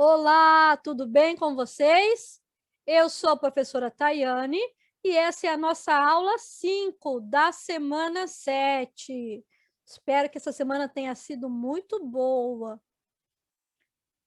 Olá, tudo bem com vocês? Eu sou a professora Tayane e essa é a nossa aula 5 da semana 7. Espero que essa semana tenha sido muito boa.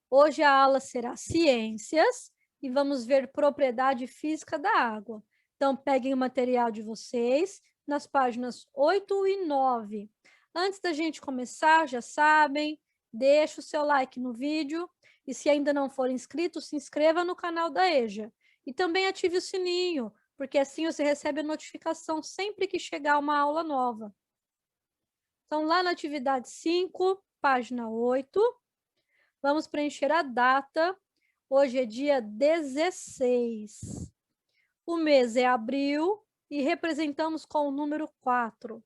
Hoje a aula será Ciências e vamos ver propriedade física da água. Então, peguem o material de vocês nas páginas 8 e 9. Antes da gente começar, já sabem, deixa o seu like no vídeo e se ainda não for inscrito, se inscreva no canal da EJA. E também ative o sininho, porque assim você recebe a notificação sempre que chegar uma aula nova. Então, lá na atividade 5, página 8, vamos preencher a data. Hoje é dia 16. O mês é abril e representamos com o número 4.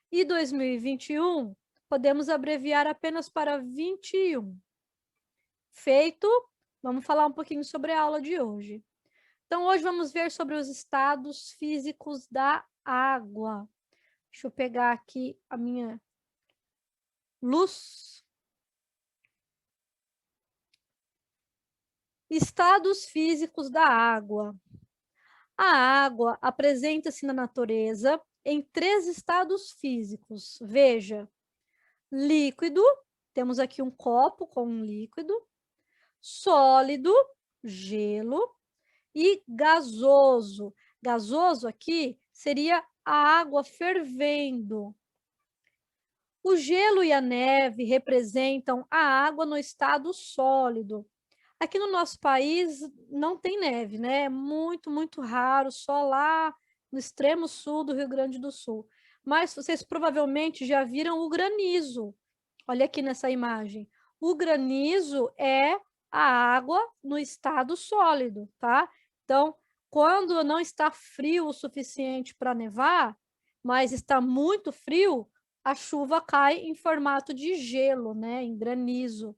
E 2021, podemos abreviar apenas para 21. Feito, vamos falar um pouquinho sobre a aula de hoje. Então, hoje vamos ver sobre os estados físicos da água. Deixa eu pegar aqui a minha luz. Estados físicos da água. A água apresenta-se na natureza em 3 estados físicos. Veja, líquido, temos aqui um copo com um líquido, sólido, gelo, e gasoso. Gasoso aqui seria a água fervendo. O gelo e a neve representam a água no estado sólido. Aqui no nosso país não tem neve, né? É muito raro, só lá no extremo sul do Rio Grande do Sul. Mas vocês provavelmente já viram o granizo. Olha aqui nessa imagem. O granizo é a água no estado sólido, tá? Então, quando não está frio o suficiente para nevar, mas está muito frio, a chuva cai em formato de gelo, né? Em granizo.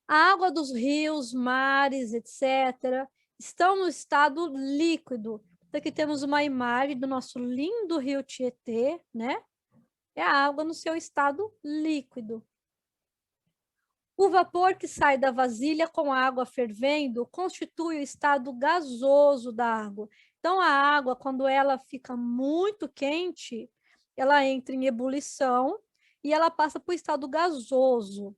A água dos rios, mares, etc., estão no estado líquido. Então, aqui temos uma imagem do nosso lindo rio Tietê, né? É a água no seu estado líquido. O vapor que sai da vasilha com a água fervendo constitui o estado gasoso da água. Então, a água, quando ela fica muito quente, ela entra em ebulição e ela passa para o estado gasoso.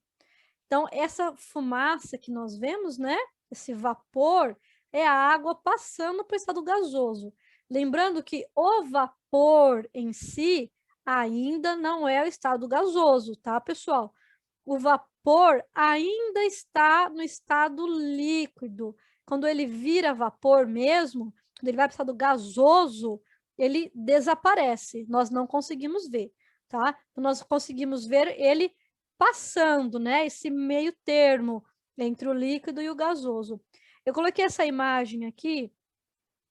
Então, essa fumaça que nós vemos, né? Esse vapor, é a água passando para o estado gasoso. Lembrando que o vapor em si ainda não é o estado gasoso, tá, pessoal? O vapor ainda está no estado líquido. Quando ele vira vapor mesmo, quando ele vai para o estado gasoso, ele desaparece. Nós não conseguimos ver, tá? Nós conseguimos ver ele passando, né? Esse meio termo entre o líquido e o gasoso. Eu coloquei essa imagem aqui,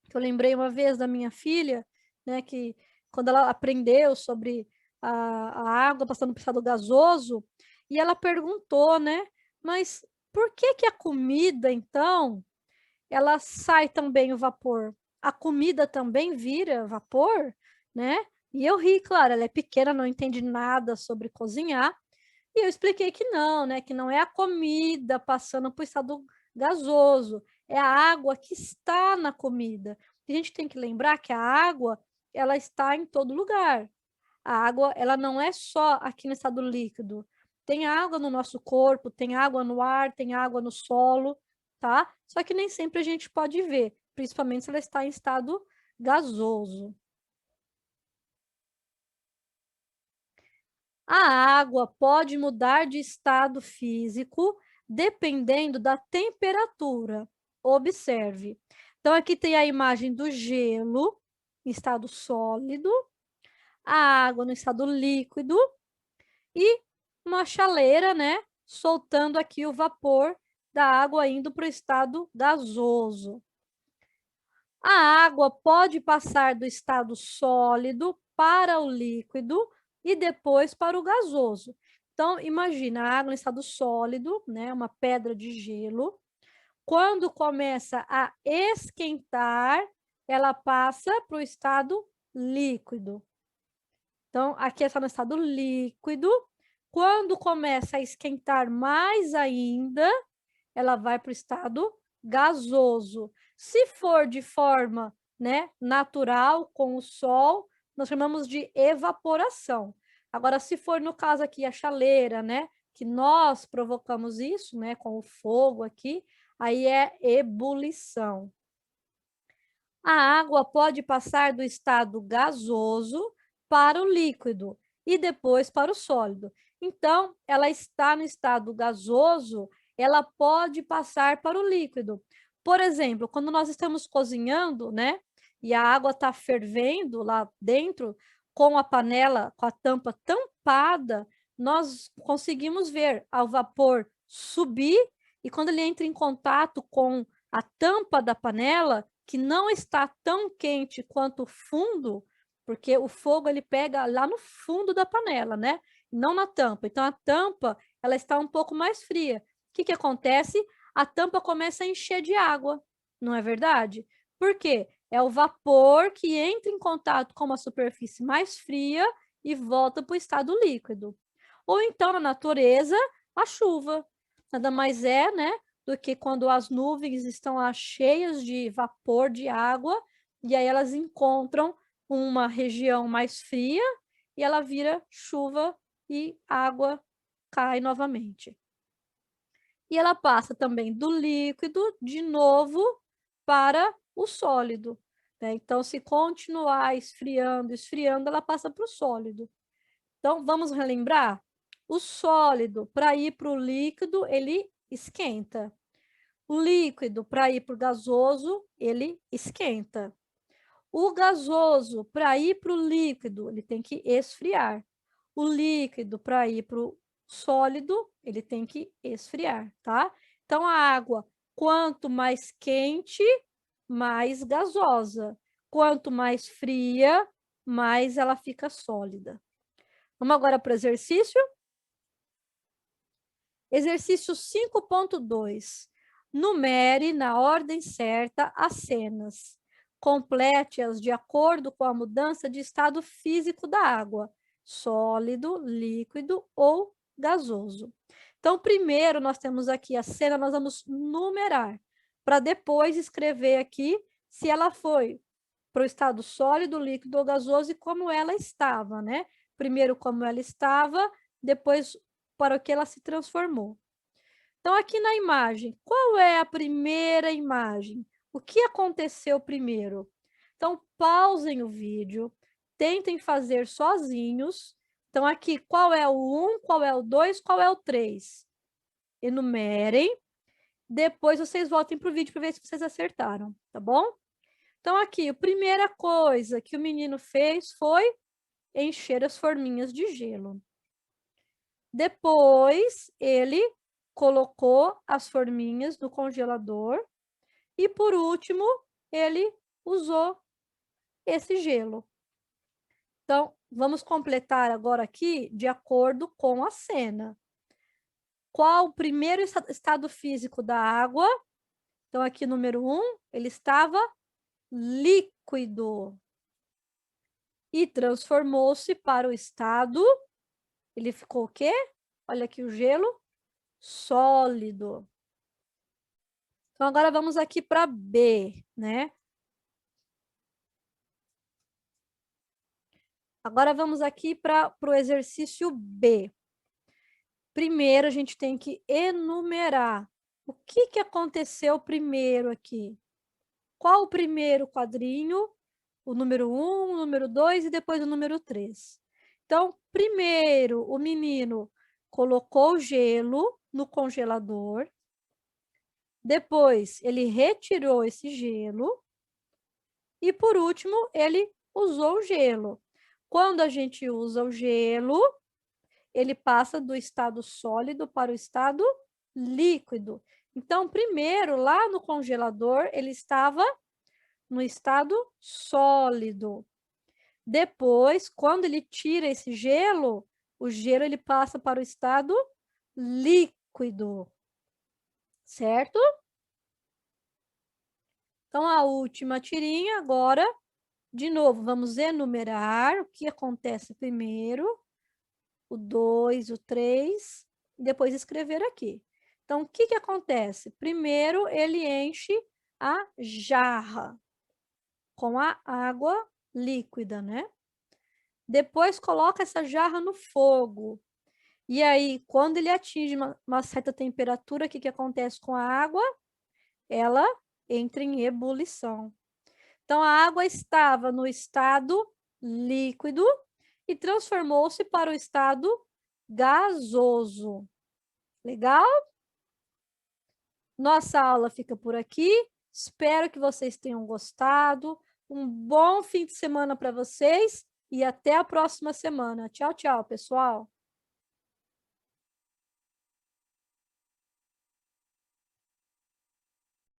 que eu lembrei uma vez da minha filha, né? Que quando ela aprendeu sobre a água passando por estado gasoso, e ela perguntou, né? Mas por que que a comida, então, ela sai também o vapor? A comida também vira vapor, né? E eu ri, claro, ela é pequena, não entende nada sobre cozinhar, e eu expliquei que não, né? Que não é a comida passando por estado gasoso, é a água que está na comida. A gente tem que lembrar que a água, ela está em todo lugar. A água, ela não é só aqui no estado líquido. Tem água no nosso corpo, tem água no ar, tem água no solo, tá? Só que nem sempre a gente pode ver, principalmente se ela está em estado gasoso. A água pode mudar de estado físico dependendo da temperatura. Observe. Então, aqui tem a imagem do gelo em estado sólido, a água no estado líquido e uma chaleira, né? Soltando aqui o vapor da água indo para o estado gasoso. A água pode passar do estado sólido para o líquido e depois para o gasoso. Então, imagina a água em estado sólido, né, uma pedra de gelo. Quando começa a esquentar, ela passa para o estado líquido. Então, aqui está no estado líquido. Quando começa a esquentar mais ainda, ela vai para o estado gasoso. Se for de forma, né, natural, com o sol, nós chamamos de evaporação. Agora, se for no caso aqui a chaleira, né, que nós provocamos isso, né, com o fogo aqui, aí é ebulição. A água pode passar do estado gasoso para o líquido e depois para o sólido. Então, ela está no estado gasoso, ela pode passar para o líquido. Por exemplo, quando nós estamos cozinhando, né, e a água está fervendo lá dentro, com a panela, com a tampa tampada, nós conseguimos ver o vapor subir e quando ele entra em contato com a tampa da panela, que não está tão quente quanto o fundo, porque o fogo ele pega lá no fundo da panela, né? Não na tampa. Então a tampa, ela está um pouco mais fria. O que que acontece? A tampa começa a encher de água, não é verdade? Por quê? É o vapor que entra em contato com uma superfície mais fria e volta para o estado líquido. Ou então, na natureza, a chuva. Nada mais é, né, do que quando as nuvens estão cheias de vapor de água, e aí elas encontram uma região mais fria e ela vira chuva e água cai novamente. E ela passa também do líquido de novo para o sólido, né? Então, se continuar esfriando, esfriando, ela passa para o sólido. Então, vamos relembrar? O sólido, para ir para o líquido, ele esquenta. O líquido, para ir para o gasoso, ele esquenta. O gasoso, para ir para o líquido, ele tem que esfriar. O líquido, para ir para o sólido, ele tem que esfriar, tá? Então, a água, quanto mais quente, mais gasosa. Quanto mais fria, mais ela fica sólida. Vamos agora para o exercício? Exercício 5.2. Numere na ordem certa as cenas. Complete-as de acordo com a mudança de estado físico da água, sólido, líquido ou gasoso. Então, primeiro nós temos aqui a cena, nós vamos numerar, para depois escrever aqui se ela foi para o estado sólido, líquido ou gasoso e como ela estava, né? Primeiro como ela estava, depois para o que ela se transformou. Então, aqui na imagem, qual é a primeira imagem? O que aconteceu primeiro? Então, pausem o vídeo, tentem fazer sozinhos. Então, aqui, qual é o 1, qual é o 2, qual é o 3? Enumerem. Depois vocês voltem para o vídeo para ver se vocês acertaram, tá bom? Então, aqui, a primeira coisa que o menino fez foi encher as forminhas de gelo. Depois, ele colocou as forminhas no congelador e, por último, ele usou esse gelo. Então, vamos completar agora aqui de acordo com a cena. Qual o primeiro estado físico da água? Então, aqui, número 1, ele estava líquido e transformou-se para o estado, ele ficou o quê? Olha aqui o gelo, sólido. Então, agora vamos aqui para B, né? Agora vamos aqui para o exercício B. Primeiro, a gente tem que enumerar. O que que aconteceu primeiro aqui? Qual o primeiro quadrinho? O número 1, o número 2 e depois o número 3. Então, primeiro, o menino colocou o gelo no congelador. Depois, ele retirou esse gelo. E, por último, ele usou o gelo. Quando a gente usa o gelo, ele passa do estado sólido para o estado líquido. Então, primeiro, lá no congelador, ele estava no estado sólido. Depois, quando ele tira esse gelo, o gelo ele passa para o estado líquido. Certo? Então, a última tirinha agora, de novo, vamos enumerar o que acontece primeiro. o 2, o 3, e depois escrever aqui. Então, o que que acontece? Primeiro, ele enche a jarra com a água líquida, né? Depois, coloca essa jarra no fogo. E aí, quando ele atinge uma certa temperatura, o que que acontece com a água? Ela entra em ebulição. Então, a água estava no estado líquido e transformou-se para o estado gasoso. Legal? Nossa aula fica por aqui. Espero que vocês tenham gostado. Um bom fim de semana para vocês e até a próxima semana. Tchau, tchau, pessoal.